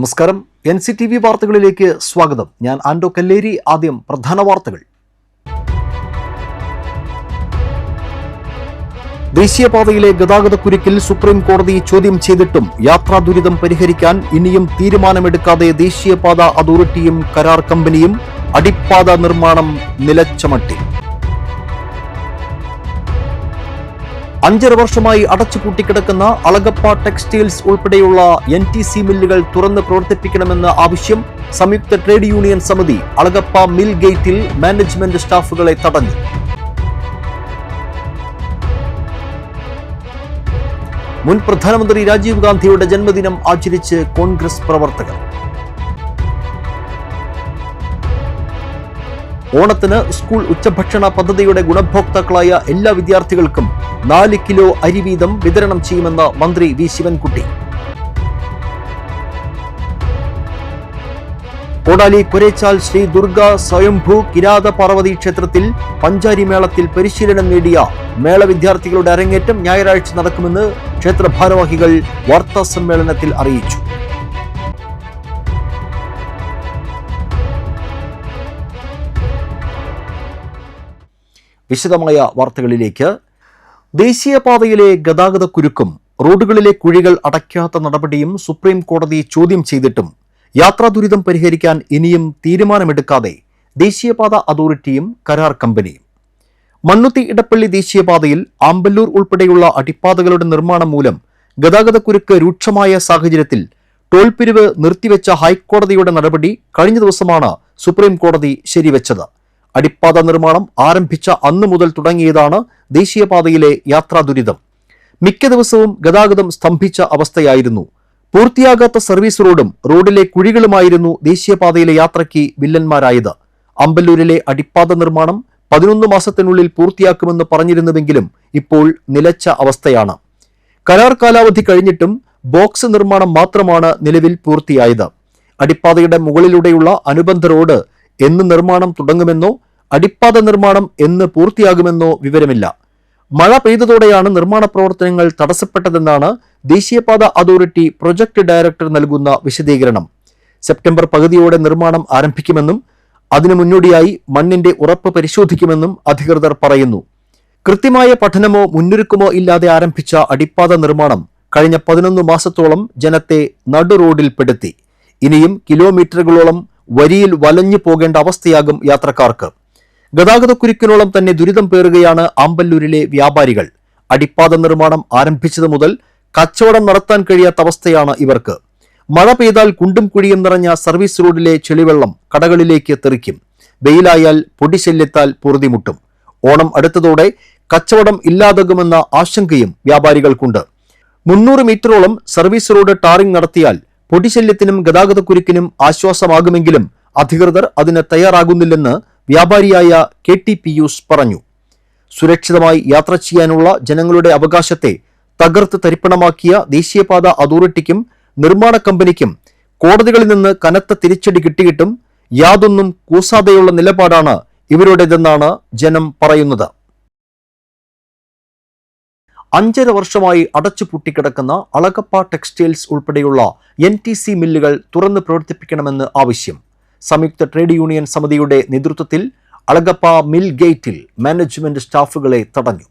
നമസ്കാരം. NCTV വാർത്തകളിലേക്ക് സ്വാഗതം. ഞാൻ ആൻഡോ കല്ലേരി. ആദ്യം പ്രധാന വാർത്തകൾ. ദേശീയപാതയിലെ ഗതാഗതക്കുരുക്കിൽ സുപ്രീം കോടതി ചോദ്യം ചെയ്തിട്ടും യാത്രാ ദുരിതം പരിഹരിക്കാൻ ഇനിയും തീരുമാനമെടുക്കാതെ ദേശീയപാത അതോറിറ്റിയും കരാർ കമ്പനിയും. അടിപ്പാത നിർമ്മാണം നിലച്ചമട്ടിൽ. 5 വർഷമായി അടച്ചുപൂട്ടിക്കിടക്കുന്ന അളഗപ്പ ടെക്സ്റ്റൈൽസ് ഉൾപ്പെടെയുള്ള NTC മില്ലുകൾ തുറന്ന് പ്രവർത്തിപ്പിക്കണമെന്ന ആവശ്യം. സംയുക്ത ട്രേഡ് യൂണിയൻ സമിതി അളഗപ്പ മിൽ ഗേറ്റിൽ മാനേജ്മെന്റ് സ്റ്റാഫുകളെ തടഞ്ഞു. മുൻ പ്രധാനമന്ത്രി രാജീവ് ഗാന്ധിയുടെ ജന്മദിനം ആചരിച്ച് കോൺഗ്രസ് പ്രവർത്തകർ. ഓണത്തിന് സ്കൂൾ ഉച്ചഭക്ഷണ പദ്ധതിയുടെ ഗുണഭോക്താക്കളായ എല്ലാ വിദ്യാർത്ഥികൾക്കും 4 കിലോ അരി വീതം വിതരണം ചെയ്യുമെന്ന് മന്ത്രി വി ശിവൻകുട്ടി. കോടാലി കൊരേച്ചാൽ ശ്രീ ദുർഗ സ്വയംഭൂ കിരാത പാർവതി ക്ഷേത്രത്തിൽ പഞ്ചാരി മേളത്തിൽ പരിശീലനം നേടിയ മേള വിദ്യാർത്ഥികളുടെ അരങ്ങേറ്റം ഞായറാഴ്ച നടക്കുമെന്ന് ക്ഷേത്ര ഭാരവാഹികൾ വാർത്താ സമ്മേളനത്തിൽ അറിയിച്ചു. വിശദമായ വാർത്തകളിലേക്ക്. ദേശീയപാതയിലെ ഗതാഗതക്കുരുക്കും റോഡുകളിലെ കുഴികൾ അടയ്ക്കാത്ത നടപടിയും സുപ്രീം കോടതി ചോദ്യം ചെയ്തിട്ടും യാത്രാ ദുരിതം പരിഹരിക്കാൻ ഇനിയും തീരുമാനമെടുക്കാതെ ദേശീയപാത അതോറിറ്റിയും കരാർ കമ്പനിയും. മണ്ണുത്തി ഇടപ്പള്ളി ദേശീയപാതയിൽ ആമ്പല്ലൂർ ഉൾപ്പെടെയുള്ള അടിപ്പാതകളുടെ നിർമ്മാണം മൂലം ഗതാഗതക്കുരുക്ക് രൂക്ഷമായ സാഹചര്യത്തിൽ ടോൾ പിരിവ് നിർത്തിവെച്ച ഹൈക്കോടതിയുടെ നടപടി കഴിഞ്ഞ ദിവസമാണ് സുപ്രീം കോടതി ശരിവെച്ചത്. അടിപ്പാത നിർമ്മാണം ആരംഭിച്ച അന്നു മുതൽ തുടങ്ങിയതാണ് ദേശീയപാതയിലെ യാത്രാ ദുരിതം. മിക്ക ദിവസവും ഗതാഗതം സ്തംഭിച്ച അവസ്ഥയായിരുന്നു. പൂർത്തിയാകാത്ത സർവീസ് റോഡും റോഡിലെ കുഴികളുമായിരുന്നു ദേശീയപാതയിലെ യാത്രയ്ക്ക് വില്ലന്മാരായത്. അമ്പല്ലൂരിലെ അടിപ്പാത നിർമ്മാണം 11 മാസത്തിനുള്ളിൽ പൂർത്തിയാക്കുമെന്ന് പറഞ്ഞിരുന്നുവെങ്കിലും ഇപ്പോൾ നിലച്ച അവസ്ഥയാണ്. കരാർ കാലാവധി കഴിഞ്ഞിട്ടും ബോക്സ് നിർമ്മാണം മാത്രമാണ് നിലവിൽ പൂർത്തിയായത്. അടിപ്പാതയുടെ മുകളിലൂടെയുള്ള അനുബന്ധ റോഡ് എന്ന് നിർമ്മാണം തുടങ്ങുമെന്നോ അടിപ്പാത നിർമ്മാണം എന്ന് പൂർത്തിയാകുമെന്നോ വിവരമില്ല. മഴ പെയ്തതോടെയാണ് നിർമ്മാണ പ്രവർത്തനങ്ങൾ തടസ്സപ്പെട്ടതെന്നാണ് ദേശീയപാത അതോറിറ്റി പ്രൊജക്ട് ഡയറക്ടർ നൽകുന്ന വിശദീകരണം. സെപ്റ്റംബർ പകുതിയോടെ നിർമ്മാണം ആരംഭിക്കുമെന്നും അതിനു മുന്നോടിയായി മണ്ണിന്റെ ഉറപ്പ് പരിശോധിക്കുമെന്നും അധികൃതർ പറയുന്നു. കൃത്യമായ പഠനമോ മുന്നൊരുക്കമോ ഇല്ലാതെ ആരംഭിച്ച അടിപ്പാത നിർമ്മാണം കഴിഞ്ഞ 11 മാസത്തോളം ജനത്തെ നടു റോഡിൽപ്പെടുത്തി. ഇനിയും കിലോമീറ്ററുകളോളം വരിയിൽ വലഞ്ഞു പോകേണ്ട അവസ്ഥയാകും യാത്രക്കാർക്ക്. ഗതാഗതക്കുരുക്കിനോളം തന്നെ ദുരിതം പേറുകയാണ് ആമ്പല്ലൂരിലെ വ്യാപാരികൾ. അടിപ്പാത നിർമ്മാണം ആരംഭിച്ചത് മുതൽ കച്ചവടം നടത്താൻ കഴിയാത്ത അവസ്ഥയാണ് ഇവർക്ക്. മഴ പെയ്താൽ കുണ്ടും കുഴിയും നിറഞ്ഞ സർവീസ് റോഡിലെ ചെളിവെള്ളം കടകളിലേക്ക് തെറിക്കും. വെയിലായാൽ പൊടിശല്യത്താൽ പൊറുതിമുട്ടും. ഓണം അടുത്തതോടെ കച്ചവടം ഇല്ലാതാകുമെന്ന ആശങ്കയും വ്യാപാരികൾക്കുണ്ട്. 300 മീറ്ററോളം സർവീസ് റോഡ് ടാറിംഗ് നടത്തിയാൽ പൊടിശല്യത്തിനും ഗതാഗതക്കുരുക്കിനും ആശ്വാസമാകുമെങ്കിലും അധികൃതർ അതിന് തയ്യാറാകുന്നില്ലെന്ന് വ്യാപാരിയായ KT പിയൂസ് പറഞ്ഞു. സുരക്ഷിതമായി യാത്ര ചെയ്യാനുള്ള ജനങ്ങളുടെ അവകാശത്തെ തകർത്ത് തരിപ്പണമാക്കിയ ദേശീയപാത അതോറിറ്റിക്കും നിർമ്മാണ കമ്പനിക്കും കോടതികളിൽ നിന്ന് കനത്ത തിരിച്ചടി കിട്ടിയിട്ടും യാതൊന്നും കൂസാതെയുള്ള നിലപാടാണ് ഇവരുടേതെന്നാണ് ജനം പറയുന്നത്. 5 വർഷമായി അടച്ചുപൂട്ടിക്കിടക്കുന്ന അളഗപ്പ ടെക്സ്റ്റൈൽസ് ഉൾപ്പെടെയുള്ള NTC മില്ലുകൾ തുറന്ന് പ്രവർത്തിപ്പിക്കണമെന്ന് ആവശ്യം. സംയുക്ത ട്രേഡ് യൂണിയൻ സമിതിയുടെ നേതൃത്വത്തിൽ അളഗപ്പ മിൽ ഗേറ്റിൽ മാനേജ്മെന്റ് സ്റ്റാഫുകളെ തടഞ്ഞു.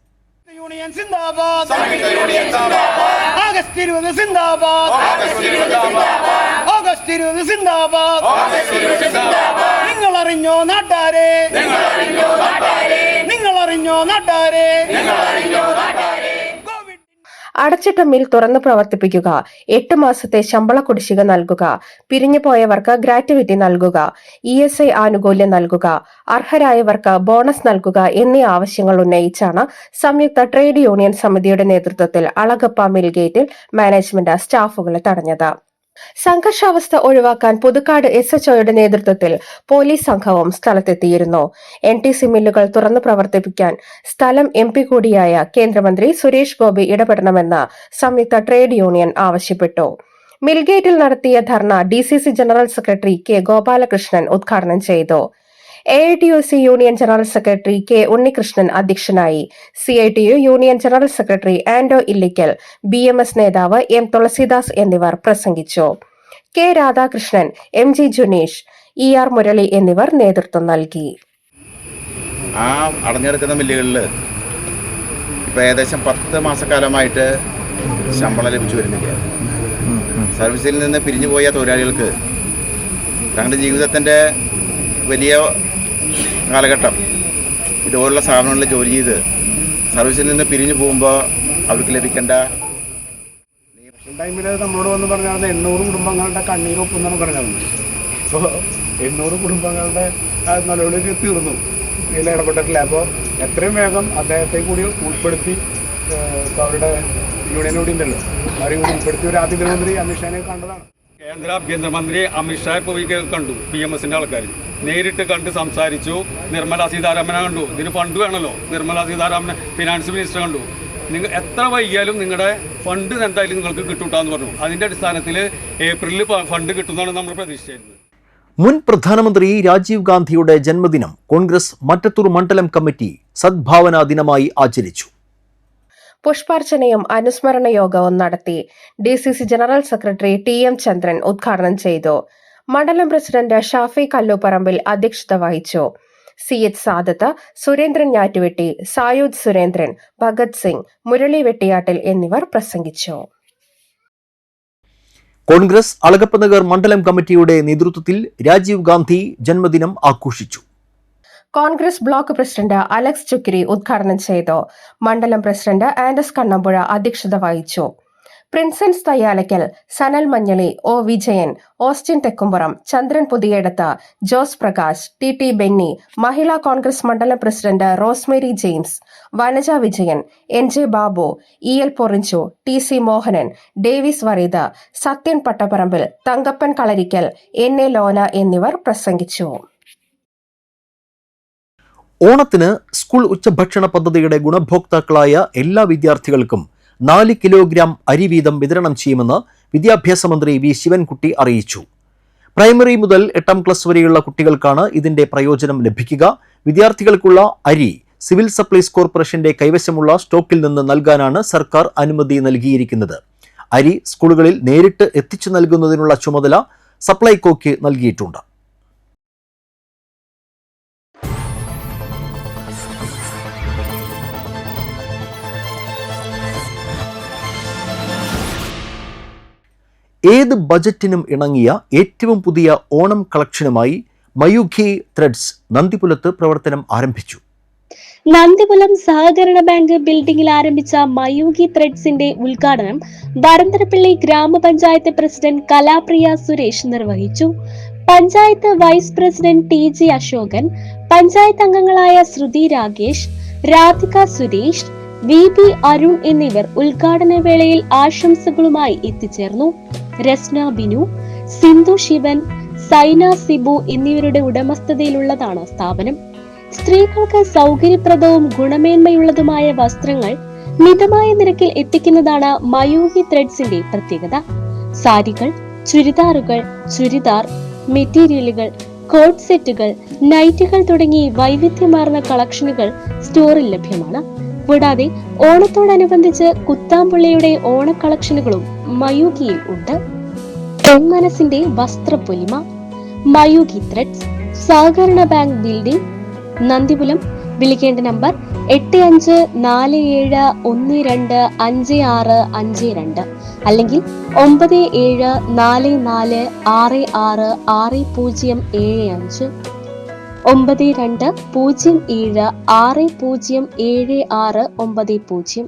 അടച്ചിട്ട മിൽ തുറന്നു പ്രവർത്തിപ്പിക്കുക, 8 മാസത്തെ ശമ്പള കുടിശ്ശിക നൽകുക, പിരിഞ്ഞു പോയവർക്ക് ഗ്രാറ്റുവിറ്റി നൽകുക, ESI ആനുകൂല്യം നൽകുക, അർഹരായവർക്ക് ബോണസ് നൽകുക എന്നീ ആവശ്യങ്ങൾ ഉന്നയിച്ചാണ് സംയുക്ത ട്രേഡ് യൂണിയൻ സമിതിയുടെ നേതൃത്വത്തിൽ അളഗപ്പ മിൽ ഗേറ്റിൽ മാനേജ്മെന്റ് സ്റ്റാഫുകളെ തടഞ്ഞത്. സംഘർഷാവസ്ഥ ഒഴിവാക്കാൻ പുതുക്കാട് SHOയുടെ നേതൃത്വത്തിൽ പോലീസ് സംഘവും സ്ഥലത്തെത്തിയിരുന്നു. NTC മില്ലുകൾ തുറന്നു പ്രവർത്തിപ്പിക്കാൻ സ്ഥലം MP കൂടിയായ കേന്ദ്രമന്ത്രി സുരേഷ് ഗോപി ഇടപെടണമെന്ന് സംയുക്ത ട്രേഡ് യൂണിയൻ ആവശ്യപ്പെട്ടു. മിൽഗേറ്റിൽ നടത്തിയ ധർണ DCC general secretary K Gopalakrishnan ഉദ്ഘാടനം ചെയ്തു. AITUC union general secretary K Unnikrishnan അധ്യക്ഷനായി. CITU യൂണിയൻ ജനറൽ സെക്രട്ടറി ആൻഡോ ഇല്ലിക്കൽ, BMS നേതാവ് M തുളസിദാസ് എന്നിവർ പ്രസംഗിച്ചു. K Radhakrishnan, MG Juneesh, ER Murali എന്നിവർ നേതൃത്വം നൽകി. ആ അടഞ്ഞെടുക്കുന്ന മില്ലുകളിൽ ഇപ്പോൾ ഏകദേശം 10 മാസക്കാലമായിട്ട് ശമ്പളം ലഭിച്ചു വരുന്നില്ല. സർവീസിൽ നിന്ന് പിരിഞ്ഞുപോയ തൊഴിലാളികൾക്ക് തങ്ങളുടെ ജീവിതത്തിൻ്റെ വലിയ കാലഘട്ടം ഇതുപോലുള്ള സ്ഥാപനങ്ങളിൽ ജോലി ചെയ്ത് സർവീസിൽ നിന്ന് പിരിഞ്ഞു പോകുമ്പോൾ അവർക്ക് ലഭിക്കേണ്ട ടൈമിൽ നമ്മളോട് വന്ന് പറഞ്ഞാൽ 800 കുടുംബങ്ങളുടെ കണ്ണീരൊപ്പെന്നാണ് പറഞ്ഞത്. അപ്പോൾ 800 കുടുംബങ്ങളുടെ നിലവിലേക്ക് തീർന്നു, ഇതിൽ ഇടപെട്ടിട്ടില്ല. അപ്പോൾ എത്രയും വേഗം അദ്ദേഹത്തെ കൂടി ഉൾപ്പെടുത്തി, അവരുടെ യൂണിയനോട് ഉണ്ടല്ലോ, അവരെയും കൂടി ഉൾപ്പെടുത്തി ഒരു ആഭ്യന്തരമന്ത്രി അമിത്ഷാനെ കണ്ടതാണ്. കേന്ദ്ര ആഭ്യന്തരമന്ത്രി അമിത്ഷാ ഇപ്പോൾ കണ്ടു, PMSൻ്റെ ആൾക്കാർ നേരിട്ട് കണ്ട് സംസാരിച്ചു. നിർമ്മല സീതാരാമനെ കണ്ടു, ഇതിന് ഫണ്ട് വേണമല്ലോ, നിർമ്മല സീതാരാമനെ ഫിനാൻസ് മിനിസ്റ്റർ കണ്ടു. നിങ്ങൾ എത്ര വൈകിയാലും നിങ്ങളുടെ ഫണ്ട് എന്തായാലും നിങ്ങൾക്ക് കിട്ടൂട്ടാന്ന് പറഞ്ഞു. അതിൻ്റെ അടിസ്ഥാനത്തിൽ ഏപ്രിലിൽ ഫണ്ട് കിട്ടുന്നതാണ് നമ്മൾ പ്രതീക്ഷിച്ചിരുന്നത്. മുൻ പ്രധാനമന്ത്രി രാജീവ് ഗാന്ധിയുടെ ജന്മദിനം കോൺഗ്രസ് മറ്റത്തൂർ മണ്ഡലം കമ്മിറ്റി സദ്ഭാവനാ ദിനമായി ആചരിച്ചു. പുഷ്പാർച്ചനയും അനുസ്മരണ യോഗവും നടത്തി. DCC ജനറൽ സെക്രട്ടറി TM ചന്ദ്രൻ ഉദ്ഘാടനം ചെയ്തു. മണ്ഡലം പ്രസിഡന്റ് ഷാഫി കല്ലൂപ്പറമ്പിൽ അധ്യക്ഷത വഹിച്ചു. CH സാദത്ത്, സുരേന്ദ്രൻ ഞാറ്റുവെട്ടി, സായൂദ് സുരേന്ദ്രൻ, ഭഗത് സിംഗ്, മുരളി വെട്ടിയാട്ടിൽ എന്നിവർ പ്രസംഗിച്ചു. കോൺഗ്രസ് അളഗപ്പനഗർ മണ്ഡലം കമ്മിറ്റിയുടെ നേതൃത്വത്തിൽ രാജീവ് ഗാന്ധി ജന്മദിനം ആഘോഷിച്ചു. Congress block president Alex Chukkiri ഉദ്ഘാടനം ചെയ്തു. മണ്ഡലം പ്രസിഡന്റ് ആൻഡസ് കണ്ണമ്പുഴ അധ്യക്ഷത വഹിച്ചു. പ്രിൻസൻസ് Thayyalakkal, Sanal Manjali, O Vijayan, Austin Thekkumpuram, Chandran Puthiyadath, Jose Prakash, TT Benny, Mahila Congress mandalam president Rosemary James, Vanaja Vijayan, NJ Babu, EL Porinju, TC Mohanan, Davis Vareed, Sathyan Pattaparambil, Thankappan Kalarikkal, NA Lona എന്നിവർ പ്രസംഗിച്ചു. ഓണത്തിന് സ്കൂൾ ഉച്ചഭക്ഷണ പദ്ധതിയുടെ ഗുണഭോക്താക്കളായ എല്ലാ വിദ്യാർത്ഥികൾക്കും 4 കിലോഗ്രാം അരി വീതം വിതരണം ചെയ്യുമെന്ന് വിദ്യാഭ്യാസ മന്ത്രി V ശിവൻകുട്ടി അറിയിച്ചു. പ്രൈമറി മുതൽ 8ാം ക്ലാസ് വരെയുള്ള കുട്ടികൾക്കാണ് ഇതിന്റെ പ്രയോജനം ലഭിക്കുക. വിദ്യാർത്ഥികൾക്കുള്ള അരി സിവിൽ സപ്ലൈസ് കോർപ്പറേഷന്റെ കൈവശമുള്ള സ്റ്റോക്കിൽ നിന്ന് നൽകാനാണ് സർക്കാർ അനുമതി നൽകിയിരിക്കുന്നത്. അരി സ്കൂളുകളിൽ നേരിട്ട് എത്തിച്ചു നൽകുന്നതിനുള്ള ചുമതല സപ്ലൈകോയ്ക്ക് നൽകിയിട്ടുണ്ട്. ഏത് ബജറ്റിനും ഇണങ്ങിയ ഏറ്റവും പുതിയ ഓണം കളക്ഷനുമായി മയൂഖി ത്രെഡ്സ് നന്ദിപുലത്ത് പ്രവർത്തനം ആരംഭിച്ചു. നന്ദിപുലം സഹകരണ ബാങ്ക് ബിൽഡിംഗിൽ ആരംഭിച്ച മയൂഖി ത്രെഡ്സിന്റെ ഉദ്ഘാടനം വരന്തരപ്പള്ളി ഗ്രാമപഞ്ചായത്ത് പ്രസിഡന്റ് കലാപ്രിയ സുരേഷ് നിർവഹിച്ചു. Panchayat vice president TG Ashokan, panchayat അംഗങ്ങളായ ശ്രുതി രാഗേഷ്, രാധിക സുരേഷ്, VB അരുൺ എന്നിവർ ഉദ്ഘാടന വേളയിൽ ആശംസകളുമായി എത്തിച്ചേർന്നു. രസ്ന ബിനു, സിന്ധു ശിവൻ, സൈന സിബു എന്നിവരുടെ ഉടമസ്ഥതയിലുള്ളതാണ് സ്ഥാപനം. സ്ത്രീകൾക്ക് സൗകര്യപ്രദവും ഗുണമേന്മയുള്ളതുമായ വസ്ത്രങ്ങൾ മിതമായ നിരക്കിൽ എത്തിക്കുന്നതാണ് മയൂഖി ത്രെഡ്സിന്റെ പ്രത്യേകത. സാരികൾ, ചുരിദാറുകൾ, ചുരിദാർ മെറ്റീരിയലുകൾ, കോട്ട് സെറ്റുകൾ, നൈറ്റുകൾ തുടങ്ങി വൈവിധ്യമാർന്ന കളക്ഷനുകൾ സ്റ്റോറിൽ ലഭ്യമാണ്. കൂടാതെ ഓണത്തോടനുബന്ധിച്ച് കുത്താമ്പുള്ളിയുടെ ഓണ കളക്ഷനുകളും മയൂഖിയിൽ ഉണ്ട്. പൊൻമനസിന്റെ വസ്ത്രപ്പൊലിമ. മയൂഖി ത്രെഡ്സ്, സഹകരണ ബാങ്ക് ബിൽഡിംഗ്, നന്ദിപുലം. വിളിക്കേണ്ട നമ്പർ 8541256552 അല്ലെങ്കിൽ 9744666075 9207607690.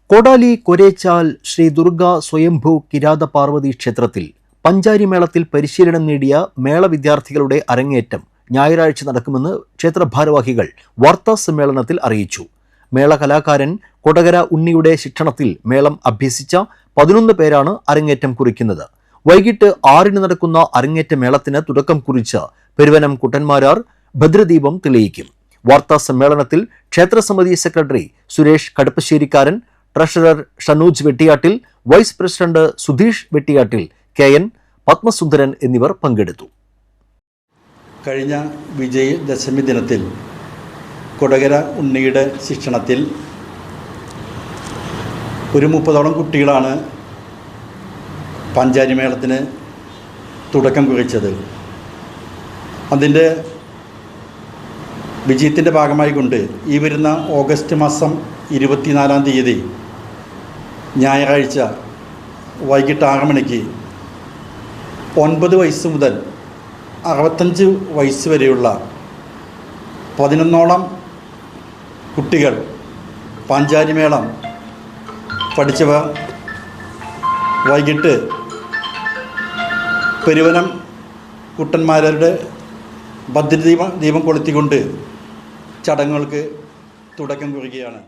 കോടാലി കൊരേച്ചാൽ ശ്രീ ദുർഗ സ്വയംഭൂ കിരാത പാർവതി ക്ഷേത്രത്തിൽ പഞ്ചാരിമേളത്തിൽ പരിശീലനം നേടിയ മേള വിദ്യാർത്ഥികളുടെ അരങ്ങേറ്റം ഞായറാഴ്ച നടക്കുമെന്ന് ക്ഷേത്ര ഭാരവാഹികൾ വാർത്താ സമ്മേളനത്തിൽ അറിയിച്ചു. മേള കലാകാരൻ കൊടകര ഉണ്ണിയുടെ ശിക്ഷണത്തിൽ മേളം അഭ്യസിച്ച 11 പേരാണ് അരങ്ങേറ്റം കുറിക്കുന്നത്. വൈകിട്ട് 6 നടക്കുന്ന അരങ്ങേറ്റ മേളത്തിന് തുടക്കം കുറിച്ച് പെരുവനം കുട്ടന്മാരാർ ഭദ്രദീപം തെളിയിക്കും. വാർത്താ സമ്മേളനത്തിൽ ക്ഷേത്രസമിതി secretary Suresh Kaduppasserikkaran, treasurer Shanooj Vettiyattil, vice president Sudheesh Vettiyattil, KN Padmasundaran എന്നിവർ പങ്കെടുത്തു. കഴിഞ്ഞ വിജയദശമി ദിനത്തിൽ കൊടകര ഉണ്ണിയുടെ ശിക്ഷണത്തിൽ ഒരു 30ഓളം കുട്ടികളാണ് പാഞ്ചാരിമേളത്തിന് തുടക്കം കുറിച്ചത്. അതിൻ്റെ വിജയത്തിൻ്റെ ഭാഗമായിക്കൊണ്ട് ഈ വരുന്ന ഓഗസ്റ്റ് മാസം 24-ാം തീയതി ഞായറാഴ്ച വൈകിട്ട് 6 മണിക്ക് 9 വയസ്സ് മുതൽ 65 വയസ്സ് വരെയുള്ള 11ഓളം കുട്ടികൾ പാഞ്ചാരിമേളം പഠിച്ചവർ വൈകിട്ട് പെരുവനം കുട്ടന്മാരുടെ ഭദ്രദീപം കൊളുത്തിക്കൊണ്ട് ചടങ്ങുകൾക്ക് തുടക്കം കുറിക്കുകയാണ്.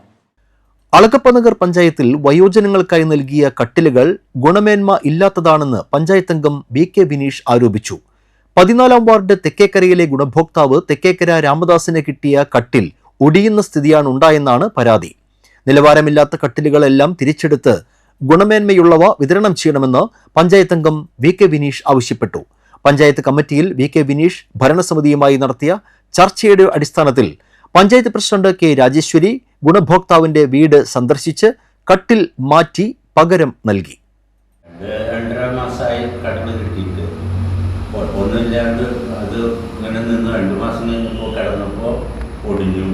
അളകപ്പനഗർ പഞ്ചായത്തിൽ വയോജനങ്ങൾക്കായി നൽകിയ കട്ടിലുകൾ ഗുണമേന്മ ഇല്ലാത്തതാണെന്ന് പഞ്ചായത്ത് അംഗം BK ബിനീഷ് ആരോപിച്ചു. 14-ാം വാർഡ് തെക്കേക്കരയിലെ ഗുണഭോക്താവ് തെക്കേക്കര രാമദാസിന് കിട്ടിയ കട്ടിൽ ഒടിയുന്ന സ്ഥിതിയാണ് ഉണ്ടായെന്നാണ് പരാതി. നിലവാരമില്ലാത്ത കട്ടിലുകളെല്ലാം തിരിച്ചെടുത്ത് ഗുണമേന്മയുള്ളവ വിതരണം ചെയ്യണമെന്ന് പഞ്ചായത്ത് അംഗം VK ബിനീഷ് ആവശ്യപ്പെട്ടു. പഞ്ചായത്ത് കമ്മിറ്റിയിൽ VK ബിനീഷ് ഭരണസമിതിയുമായി നടത്തിയ ചർച്ചയുടെ അടിസ്ഥാനത്തിൽ പഞ്ചായത്ത് പ്രസിഡന്റ് K രാജേശ്വരി ഗുണഭോക്താവിന്റെ വീട് സന്ദർശിച്ച് കട്ടിൽ മാറ്റി പകരം നൽകി. 2.5 മാസമായി കട്ടിൽ കിട്ടിയിട്ട് കുഴപ്പമൊന്നുമില്ലാണ്ട് അത് ഇങ്ങനെ നിന്ന് 2 മാസം കഴിഞ്ഞപ്പോൾ കിടന്നപ്പോൾ ഒടിഞ്ഞു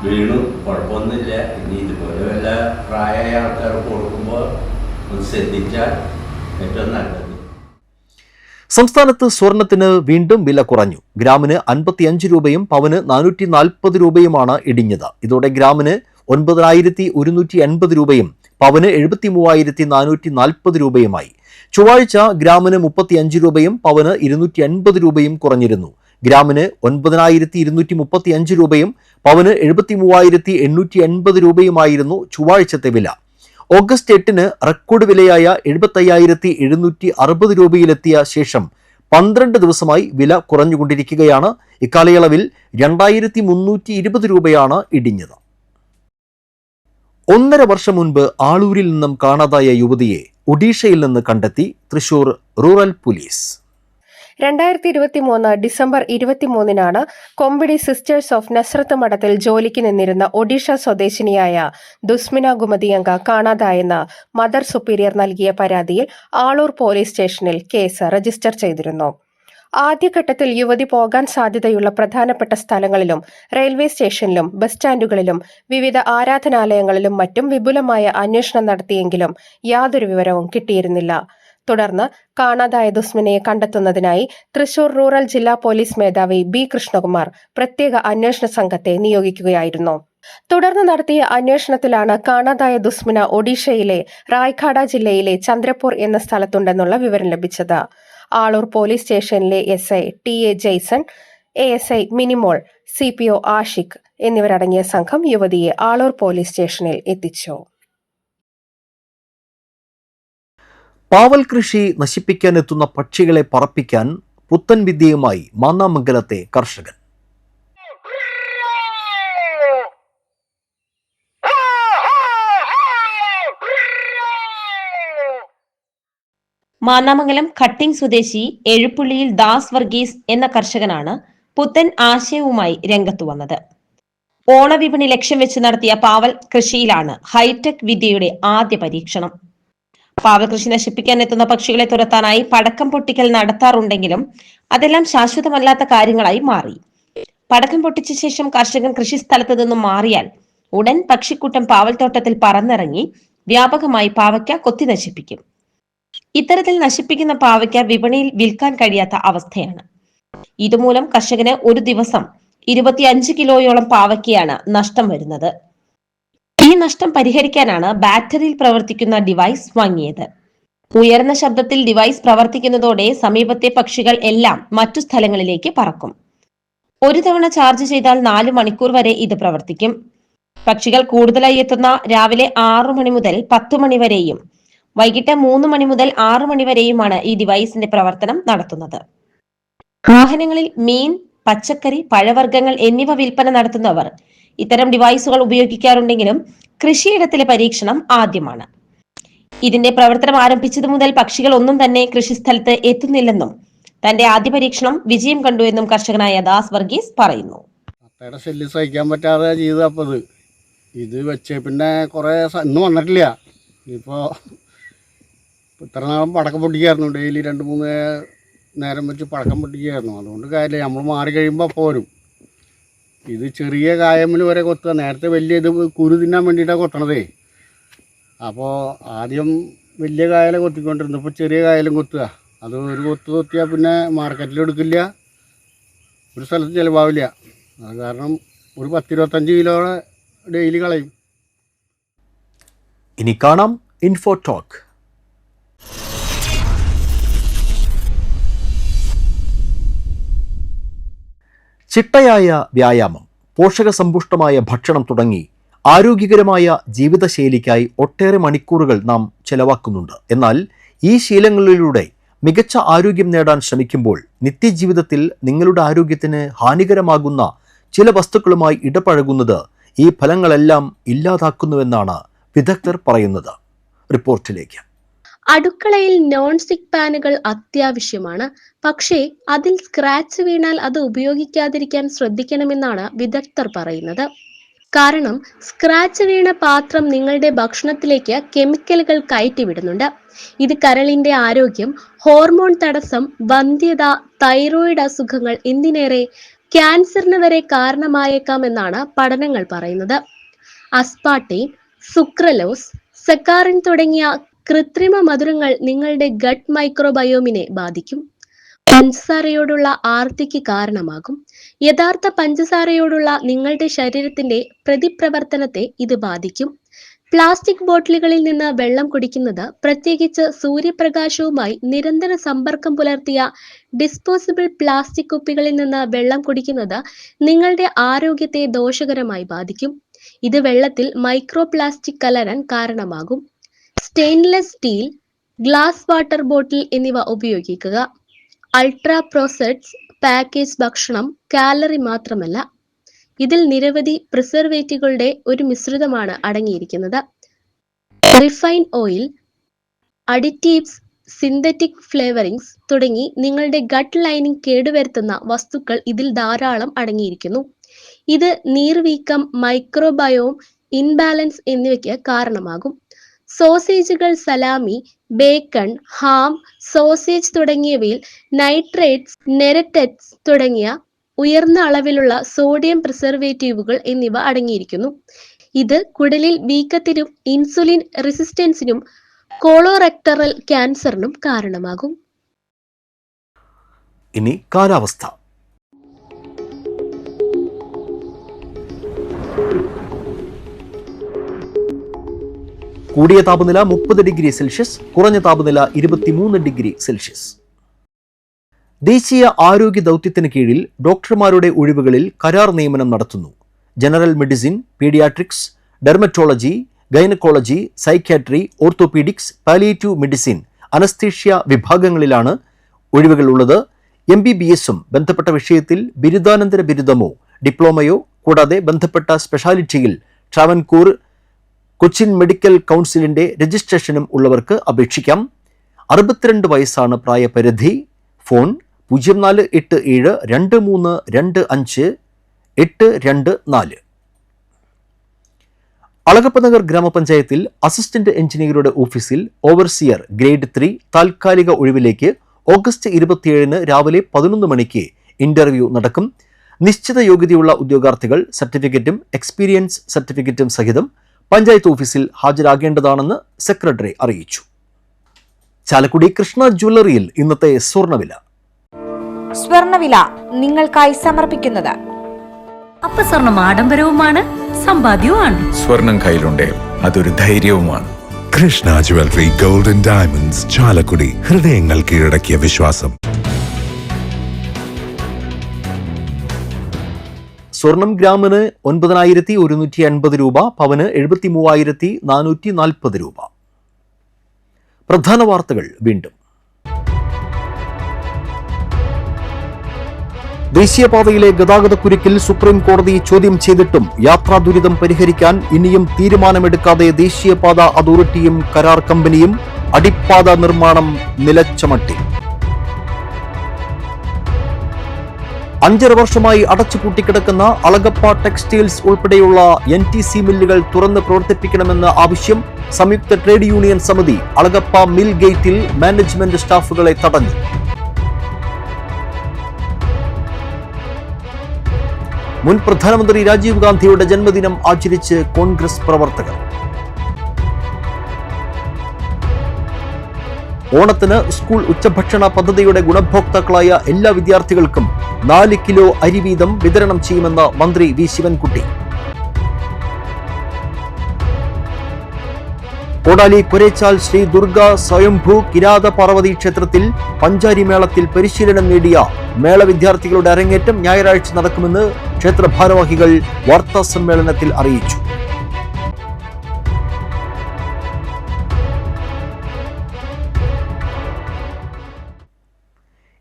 വീണു. കുഴപ്പമൊന്നുമില്ല. ഇനി ഇതുപോലെ വല്ല പ്രായമായ ആൾക്കാർക്ക് കൊടുക്കുമ്പോൾ ഒന്ന് ശ്രദ്ധിച്ചാൽ ഏറ്റവും നല്ലത്. സംസ്ഥാനത്ത് സ്വർണത്തിന് വീണ്ടും വില കുറഞ്ഞു. ഗ്രാമിന് 55 രൂപയും പവന് 440 രൂപയുമാണ് ഇടിഞ്ഞത്. ഇതോടെ ഗ്രാമിന് 9180 രൂപയും പവന് 73,440 രൂപയുമായി. ചൊവ്വാഴ്ച ഗ്രാമിന് 35 രൂപയും പവന് 280 രൂപയും കുറഞ്ഞിരുന്നു. ഗ്രാമിന് 9235 രൂപയും പവന് 73,880 രൂപയുമായിരുന്നു ചൊവ്വാഴ്ചത്തെ വില. ഓഗസ്റ്റ് 8-ന് റെക്കോർഡ് വിലയായ 75,760 രൂപയിലെത്തിയ ശേഷം 12 ദിവസമായി വില കുറഞ്ഞുകൊണ്ടിരിക്കുകയാണ്. ഇക്കാലയളവിൽ 2,320 രൂപയാണ് ഇടിഞ്ഞത്. 1.5 വർഷം മുൻപ് ആളൂരിൽ നിന്നും കാണാതായ യുവതിയെ ഒഡീഷയിൽ നിന്ന് കണ്ടെത്തി തൃശൂർ റൂറൽ പോലീസ്. 2023 ഡിസംബർ 23-നാണ് കൊമ്പിടി സിസ്റ്റേഴ്സ് ഓഫ് നസ്രത്ത് മഠത്തിൽ ജോലിക്ക് നിന്നിരുന്ന ഒഡീഷ സ്വദേശിനിയായ ദുസ്മിന ഗുമതിയങ്ക കാണാതായെന്ന് മദർ സുപ്പീരിയർ നൽകിയ പരാതിയിൽ ആളൂർ പോലീസ് സ്റ്റേഷനിൽ കേസ് രജിസ്റ്റർ ചെയ്തിരുന്നു. ആദ്യഘട്ടത്തിൽ യുവതി പോകാൻ സാധ്യതയുള്ള പ്രധാനപ്പെട്ട സ്ഥലങ്ങളിലും റെയിൽവേ സ്റ്റേഷനിലും ബസ് സ്റ്റാൻഡുകളിലും വിവിധ ആരാധനാലയങ്ങളിലും മറ്റും വിപുലമായ അന്വേഷണം നടത്തിയെങ്കിലും യാതൊരു വിവരവും കിട്ടിയിരുന്നില്ല. തുടർന്ന് കാണാതായ ദുസ്മിനയെ കണ്ടെത്തുന്നതിനായി തൃശൂർ റൂറൽ ജില്ലാ പോലീസ് മേധാവി B കൃഷ്ണകുമാർ പ്രത്യേക അന്വേഷണ സംഘത്തെ നിയോഗിക്കുകയായിരുന്നു. തുടർന്ന് നടത്തിയ അന്വേഷണത്തിലാണ് കാണാതായ ദുസ്മിന ഒഡീഷയിലെ റായ്ഘാഡ ജില്ലയിലെ ചന്ദ്രപൂർ എന്ന സ്ഥലത്തുണ്ടെന്നുള്ള വിവരം ലഭിച്ചത്. ആളൂർ പോലീസ് സ്റ്റേഷനിലെ SI TA Jaison, ASI Minimol, CPO Ashiq എന്നിവരടങ്ങിയ സംഘം യുവതിയെ ആളൂർ പോലീസ് സ്റ്റേഷനിൽ എത്തിച്ചു. പാവൽ കൃഷി നശിപ്പിക്കാനെത്തുന്ന പക്ഷികളെ പറപ്പിക്കാൻ പുത്തൻ വിദ്യയുമായി മാന്നാമംഗലത്തെ കർഷകൻ. മാന്നാമംഗലം കട്ടിംഗ് സ്വദേശി എഴുപ്പുള്ളിയിൽ ദാസ് വർഗീസ് എന്ന കർഷകനാണ് പുത്തൻ ആശയവുമായി രംഗത്തു വന്നത്. ഓണവിപണി ലക്ഷ്യം വെച്ച് നടത്തിയ പാവൽ കൃഷിയിലാണ് ഹൈടെക് വിദ്യയുടെ ആദ്യ പരീക്ഷണം. പാവൽ കൃഷി നശിപ്പിക്കാൻ എത്തുന്ന പക്ഷികളെ തുരത്താനായി പടക്കം പൊട്ടിക്കൽ നടത്താറുണ്ടെങ്കിലും അതെല്ലാം ശാശ്വതമല്ലാത്ത കാര്യങ്ങളായി മാറി. പടക്കം പൊട്ടിച്ച ശേഷം കർഷകൻ കൃഷിസ്ഥലത്ത് നിന്നും മാറിയാൽ ഉടൻ പക്ഷിക്കൂട്ടം പാവൽത്തോട്ടത്തിൽ പറന്നിറങ്ങി വ്യാപകമായി പാവയ്ക്ക കൊത്തി നശിപ്പിക്കും. ഇത്തരത്തിൽ നശിപ്പിക്കുന്ന പാവയ്ക്ക വിപണിയിൽ വിൽക്കാൻ കഴിയാത്ത അവസ്ഥയാണ്. ഇതുമൂലം കർഷകന് ഒരു ദിവസം 25 കിലോയോളം പാവയ്ക്കയാണ് നഷ്ടം വരുന്നത്. ഈ നഷ്ടം പരിഹരിക്കാനാണ് ബാറ്ററിയിൽ പ്രവർത്തിക്കുന്ന ഡിവൈസ് വാങ്ങിയത്. ഉയർന്ന ശബ്ദത്തിൽ ഡിവൈസ് പ്രവർത്തിക്കുന്നതോടെ സമീപത്തെ പക്ഷികൾ എല്ലാം മറ്റു സ്ഥലങ്ങളിലേക്ക് പറക്കും. ഒരു തവണ ചാർജ് ചെയ്താൽ 4 മണിക്കൂർ വരെ ഇത് പ്രവർത്തിക്കും. പക്ഷികൾ കൂടുതലായി എത്തുന്ന രാവിലെ 6 മണി മുതൽ 10 മണി വരെയും വൈകിട്ട് 3 മണി മുതൽ 6 മണി വരെയുമാണ് ഈ ഡിവൈസിന്റെ പ്രവർത്തനം നടത്തുന്നത്. വാഹനങ്ങളിൽ മീൻ, പച്ചക്കറി, പഴവർഗ്ഗങ്ങൾ എന്നിവ വിൽപ്പന നടത്തുന്നവർ ഇത്തരം ഡിവൈസുകൾ ഉപയോഗിക്കാറുണ്ടെങ്കിലും കൃഷിയിടത്തിലെ പരീക്ഷണം ആദ്യമാണ്. ഇതിന്റെ പ്രവർത്തനം ആരംഭിച്ചതു മുതൽ പക്ഷികൾ ഒന്നും തന്നെ കൃഷിസ്ഥലത്ത് എത്തുന്നില്ലെന്നും തന്റെ ആദ്യ പരീക്ഷണം വിജയം കണ്ടുവെന്നും കർഷകനായ ദാസ് വർഗീസ് പറയുന്നു. അത്തയുടെ ശല്യം സഹിക്കാൻ പറ്റാതെ ചെയ്തപ്പോൾ ഇത് വെച്ച് പിന്നെ കുറേ ഇന്നും വന്നിട്ടില്ല. ഇപ്പോൾ ഇത്ര നാളും പടക്കം പൊട്ടിക്കായിരുന്നു, ഡെയിലി 2-3 നേരം വെച്ച് പടക്കം പൊട്ടിക്കായിരുന്നു. അതുകൊണ്ട് കാര്യമില്ല, നമ്മൾ മാറി കഴിയുമ്പോൾ പോരും. ഇത് ചെറിയ കായമ്മൽ വരെ കൊത്തുക. നേരത്തെ വലിയ ഇത് കുരു തിന്നാൻ വേണ്ടിയിട്ടാണ് കൊത്തണതേ. അപ്പോൾ ആദ്യം വലിയ കായലെ കൊത്തിക്കൊണ്ടിരുന്നു, ഇപ്പോൾ ചെറിയ കായലും കൊത്തുക. അത് ഒരു കൊത്തിയാൽ പിന്നെ മാർക്കറ്റിൽ എടുക്കില്ല, ഒരു സ്ഥലത്ത് ചിലവാവില്ല. അത് കാരണം ഒരു 10-25 കിലോയുടെ ഡെയിലി കളയും. ഇനി കാണാം ഇൻഫോ ടോക്ക്. ചിട്ടയായ വ്യായാമം, പോഷകസമ്പുഷ്ടമായ ഭക്ഷണം തുടങ്ങി ആരോഗ്യകരമായ ജീവിതശൈലിക്കായി ഒട്ടേറെ മണിക്കൂറുകൾ നാം ചെലവാക്കുന്നുണ്ട്. എന്നാൽ ഈ ശീലങ്ങളിലൂടെ മികച്ച ആരോഗ്യം നേടാൻ ശ്രമിക്കുമ്പോൾ നിത്യജീവിതത്തിൽ നിങ്ങളുടെ ആരോഗ്യത്തിന് ഹാനികരമാകുന്ന ചില വസ്തുക്കളുമായി ഇടപഴകുന്നത് ഈ ഫലങ്ങളെല്ലാം ഇല്ലാതാക്കുന്നുവെന്നാണ് വിദഗ്ധർ പറയുന്നത്. റിപ്പോർട്ടിലേക്ക്. അടുക്കളയിൽ നോൺ സ്റ്റിക് പാനുകൾ അത്യാവശ്യമാണ്. പക്ഷേ അതിൽ സ്ക്രാച്ച് വീണാൽ അത് ഉപയോഗിക്കാതിരിക്കാൻ ശ്രദ്ധിക്കണമെന്നാണ് വിദഗ്ധർ പറയുന്നത്. കാരണം സ്ക്രാച്ച് വീണ പാത്രം നിങ്ങളുടെ ഭക്ഷണത്തിലേക്ക് കെമിക്കലുകൾ കയറ്റിവിടുന്നുണ്ട്. ഇത് കരളിന്റെ ആരോഗ്യം, ഹോർമോൺ തടസ്സം, വന്ധ്യത, തൈറോയിഡ് അസുഖങ്ങൾ, എന്തിനേറെ ക്യാൻസറിന് വരെ കാരണമായേക്കാമെന്നാണ് പഠനങ്ങൾ പറയുന്നത്. അസ്പാർട്ടേം, സുക്രലോസ്, സക്കാറിൻ തുടങ്ങിയ കൃത്രിമ മധുരങ്ങൾ നിങ്ങളുടെ ഗട്ട് മൈക്രോബയോമിനെ ബാധിക്കും. പഞ്ചസാരയോടുള്ള ആർത്തിക്ക് കാരണമാകും. യഥാർത്ഥ പഞ്ചസാരയോടുള്ള നിങ്ങളുടെ ശരീരത്തിന്റെ പ്രതിപ്രവർത്തനത്തെ ഇത് ബാധിക്കും. പ്ലാസ്റ്റിക് ബോട്ടിലുകളിൽ നിന്ന് വെള്ളം കുടിക്കുന്നത്, പ്രത്യേകിച്ച് സൂര്യപ്രകാശവുമായി നിരന്തര സമ്പർക്കം പുലർത്തിയ ഡിസ്പോസിബിൾ പ്ലാസ്റ്റിക് കുപ്പികളിൽ നിന്ന് വെള്ളം കുടിക്കുന്നത് നിങ്ങളുടെ ആരോഗ്യത്തെ ദോഷകരമായി ബാധിക്കും. ഇത് വെള്ളത്തിൽ മൈക്രോ പ്ലാസ്റ്റിക് കലരാൻ കാരണമാകും. Stainless steel, glass water bottle എന്നിവ ഉപയോഗിക്കുക. അൾട്രാ പ്രോസസ്ഡ് പാക്കേജ് ഭക്ഷണം കാലറി മാത്രമല്ല, ഇതിൽ നിരവധി പ്രിസർവേറ്റീവുകളുടെ ഒരു മിശ്രിതമാണ് അടങ്ങിയിരിക്കുന്നത്. റിഫൈൻ ഓയിൽ, അഡിറ്റീവ്സ്, സിന്തറ്റിക് ഫ്ലേവറിംഗ്സ് തുടങ്ങി നിങ്ങളുടെ ഗട്ട് ലൈനിങ് കേടുവരുത്തുന്ന വസ്തുക്കൾ ഇതിൽ ധാരാളം അടങ്ങിയിരിക്കുന്നു. ഇത് നീർവീക്കം, മൈക്രോബയോം ഇൻബാലൻസ് എന്നിവയ്ക്ക് കാരണമാകും. സോസേജുകൾ, സലാമി, ബേക്കൺ, ഹാം, സോസേജ് തുടങ്ങിയവയിൽ നൈട്രേറ്റ്സ്, നെരറ്ററ്റ്സ് തുടങ്ങിയ ഉയർന്ന അളവിലുള്ള സോഡിയം പ്രിസർവേറ്റീവുകൾ എന്നിവ അടങ്ങിയിരിക്കുന്നു. ഇത് കുടലിൽ വീക്കത്തിനും ഇൻസുലിൻ റെസിസ്റ്റൻസിനും കോളോറെക്ടറൽ ക്യാൻസറിനും കാരണമാകും. ഇനി കാലാവസ്ഥ. കൂടിയ താപനില 30 ഡിഗ്രി സെൽഷ്യസ്, കുറഞ്ഞ താപനില 23 ഡിഗ്രി സെൽഷ്യസ്. ദേശീയ ആരോഗ്യ ദൗത്യത്തിന് കീഴിൽ ഡോക്ടർമാരുടെ ഒഴിവുകളിൽ കരാർ നിയമനം നടത്തുന്നു. General medicine, pediatrics, dermatology, gynaecology, psychiatry, orthopaedics, palliative medicine, anaesthesia വിഭാഗങ്ങളിലാണ് ഒഴിവുകൾ ഉള്ളത്. MBBSും ബന്ധപ്പെട്ട വിഷയത്തിൽ ബിരുദാനന്തര ബിരുദമോ ഡിപ്ലോമയോ കൂടാതെ ബന്ധപ്പെട്ട സ്പെഷ്യാലിറ്റിയിൽ ട്രാവൻകൂർ, കൊച്ചിൻ മെഡിക്കൽ കൗൺസിലിന്റെ രജിസ്ട്രേഷനും ഉള്ളവർക്ക് അപേക്ഷിക്കാം. 62 വയസ്സാണ് പ്രായപരിധി. ഫോൺ 04872325-824. അളഗപ്പനഗർ ഗ്രാമപഞ്ചായത്തിൽ അസിസ്റ്റന്റ് എഞ്ചിനീയറുടെ ഓഫീസിൽ ഓവർസിയർ ഗ്രേഡ് 3 താൽക്കാലിക ഒഴിവിലേക്ക് ഓഗസ്റ്റ് 27 രാവിലെ 11 മണിക്ക് ഇന്റർവ്യൂ നടക്കും. നിശ്ചിത യോഗ്യതയുള്ള ഉദ്യോഗാർത്ഥികൾ സർട്ടിഫിക്കറ്റും എക്സ്പീരിയൻസ് സർട്ടിഫിക്കറ്റും സഹിതം പഞ്ചായത്ത് ഓഫീസിൽ ഹാജരാകേണ്ടതാണെന്ന് സെക്രട്ടറി അറിയിച്ചു. ചാലക്കുടി കൃഷ്ണ ജ്വല്ലറിയിൽ ഇന്നത്തെ സ്വർണ്ണവില. സ്വർണ്ണവില നിങ്ങൾക്കായി സമർപ്പിക്കുന്നത് അപ്പസ്വർണം ആഡംബരവുമാണ്, സമ്പാദ്യവുമാണ്. സ്വർണം കയ്യിലുണ്ടേ അതൊരു ധൈര്യവുമാണ്. Krishna jewellery, golden diamonds, Chalakudy. ഹൃദയങ്ങൾ കീഴടക്കിയ വിശ്വാസം. സ്വർണം ഗ്രാമിന് 9150 രൂപ, പവന് 73,440 രൂപ. പ്രധാന വാർത്തകൾ വീണ്ടും. ദേശീയപാതയിലെ ഗതാഗതക്കുരുക്കിൽ സുപ്രീം കോടതി ചോദ്യം ചെയ്തിട്ടും യാത്രാ ദുരിതം പരിഹരിക്കാൻ ഇനിയും തീരുമാനമെടുക്കാതെ ദേശീയപാത അതോറിറ്റിയും കരാർ കമ്പനിയും. അടിപ്പാത നിർമ്മാണം നിലച്ച മട്ടിൽ. 5.5 വർഷമായി അടച്ചുപൂട്ടിക്കിടക്കുന്ന അളഗപ്പ ടെക്സ്റ്റൈൽസ് ഉൾപ്പെടെയുള്ള NTC മില്ലുകൾ തുറന്ന് പ്രവർത്തിപ്പിക്കണമെന്ന ആവശ്യം സംയുക്ത ട്രേഡ് യൂണിയൻ സമിതി അളഗപ്പ മിൽ ഗേറ്റിൽ മാനേജ്മെന്റ് സ്റ്റാഫുകളെ തടഞ്ഞു. മുൻ പ്രധാനമന്ത്രി രാജീവ് ഗാന്ധിയുടെ ജന്മദിനം ആചരിച്ച് കോൺഗ്രസ് പ്രവർത്തകർ. ഓണത്തിന് സ്കൂൾ ഉച്ചഭക്ഷണ പദ്ധതിയുടെ ഗുണഭോക്താക്കളായ എല്ലാ വിദ്യാർത്ഥികൾക്കും 4 കിലോ അരി വീതം വിതരണം ചെയ്യുമെന്ന് മന്ത്രി വി ശിവൻകുട്ടി. കോടാലി കുരേച്ചാൽ ശ്രീ ദുർഗ സ്വയംഭൂ കിരാത പാർവതി ക്ഷേത്രത്തിൽ പഞ്ചാരി മേളത്തിൽ പരിശീലനം നേടിയ മേള വിദ്യാർത്ഥികളുടെ അരങ്ങേറ്റം ഞായറാഴ്ച നടക്കുമെന്ന് ക്ഷേത്ര ഭാരവാഹികൾ വാർത്താ സമ്മേളനത്തിൽ അറിയിച്ചു.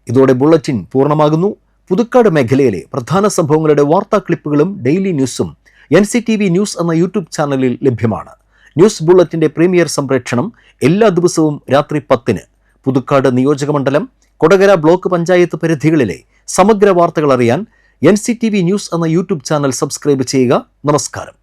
ഇതോടെ ബുള്ളറ്റിൻ പൂർണ്ണമാകുന്നു. പുതുക്കാട് മേഖലയിലെ പ്രധാന സംഭവങ്ങളുടെ വാർത്താ ക്ലിപ്പുകളും ഡെയിലി ന്യൂസും NCTV ന്യൂസ് എന്ന യൂട്യൂബ് ചാനലിൽ ലഭ്യമാണ്. ന്യൂസ് ബുള്ളറ്റിന്റെ പ്രീമിയർ സംപ്രേഷണം എല്ലാ ദിവസവും രാത്രി 10-ന്. പുതുക്കാട് നിയോജകമണ്ഡലം, കൊടകര ബ്ലോക്ക് പഞ്ചായത്ത് പരിധികളിലെ സമഗ്ര വാർത്തകൾ അറിയാൻ NCTV ന്യൂസ് എന്ന യൂട്യൂബ് ചാനൽ സബ്സ്ക്രൈബ് ചെയ്യുക. നമസ്കാരം.